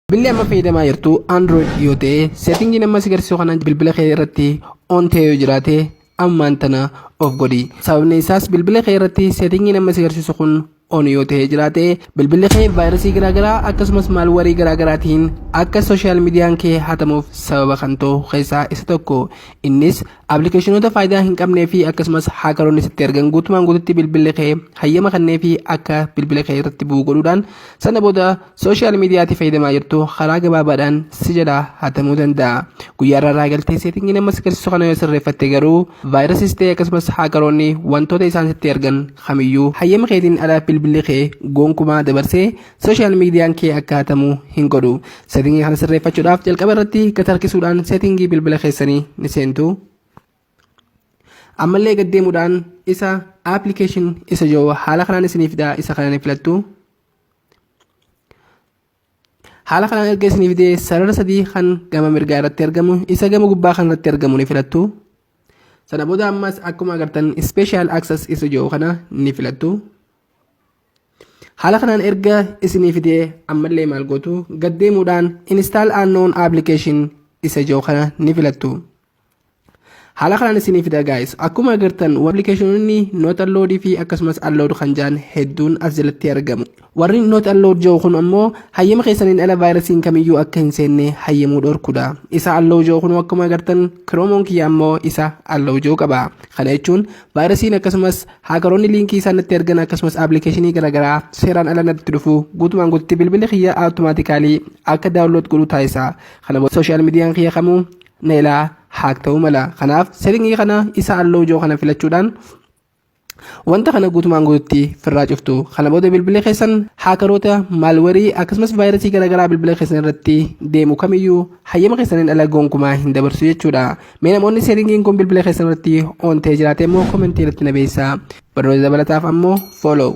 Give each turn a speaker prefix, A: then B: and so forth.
A: Bilbilee amma fayyadamaa jirtu Android yoo ta'e seetingii nama si agarsiisu kana bilbila kee irratti on ta'ee yoo jiraate ammaan tana of godhi. Sababni isaas bilbila kee irratti seetingii nama si agarsiisu kun on yoo ta'ee jiraate bilbilli kee vaayirasii garaagaraa akkasumas maalwarii garaagaraatiin akka sooshaal miidiyaan kee hatamuuf sababa kan ta'u keessaa isa tokko. Innis aappilikeeshinoota faayidaa hin qabnee fi akkasumas haakaroonni sitti ergan guutumaan guututti bilbilli kee hayyama kannee fi akka bilbila kee irratti bu'u godhuudhaan sana booda sooshaal miidiyaatti fayyadamaa jirtu karaa gabaabaadhaan si jalaa hatamuu danda'a. Guyyaa irraa galtee seetingii nama si agarsiisu kana yoo sirreeffatte garuu vaayirasiis ta'e akkasumas haakaroonni wantoota isaan sitti ergan kamiyyuu hayyama keetiin ala bilbilli kee gonkumaa dabarsee sooshaal miidiyaan kee akka hatamu hin godhu. Seetingii kana sirreeffachuudhaaf jalqaba irratti gad harkisuudhaan seetingii bilbila keessanii ni seentu. Ammallee gaddeemuudhaan isa aappilikeeshin isa jiru haala kanaan isiniif fida isa kana ni filattu. Haala kanaan erga isiniif fidee sarara sadii kan gama mirgaa irratti argamu isa gama gubbaa kan irratti argamu ni filattu. Sana booda ammas akkuma agartan special access isa jiru kana ni filattu. Haala kanaan erga isiniif fidee ammallee maal gootu gaddeemuudhaan install unknown application isa jiru kana ni filattu. Haala kanaan isiniif fida guys akkuma agartan applicationonni not allowed fi akkasumas allowed kan jiran hedduun as jalatti argamu. Warri not allowed jiru kun ammoo hayyama keessaniin ala vaayirasiin kamiyyuu akka hin seenne hayyamuu dhorkudha. Isa allowed jiru kun akkuma agartan kiroomoon kiyya ammoo isa allowed jiru qaba. Kana jechuun vaayirasiin akkasumas haakaroonni liinkii isaan natti ergan akkasumas aappilikeeshinii garaagaraa seeraan ala natti dhufu guutumaan guututti bilbilli kiyya automaatikaalii akka daawunlood godhu taasisa. Kana booda sooshaal miidiyaan kiyya kamuu na ilaa haak ta'uu mala. Kanaaf seetingii kana isa allowed jiru kana filachuudhaan wanta kana guutumaan guututti firraa cuftu. Kana booda bilbilli keessan haakaroota maalwarii akkasumas vaayirasii garaagaraa bilbila keessan irratti deemu kamiyyuu hayyama keessaniin ala gonkumaa hin dabarsu jechuudha. Mee namoonni seetingiin kun bilbila keessan irratti on ta'ee jiraate immoo komentii irratti na beeksisaa. Barnoota dabalataaf ammoo follow.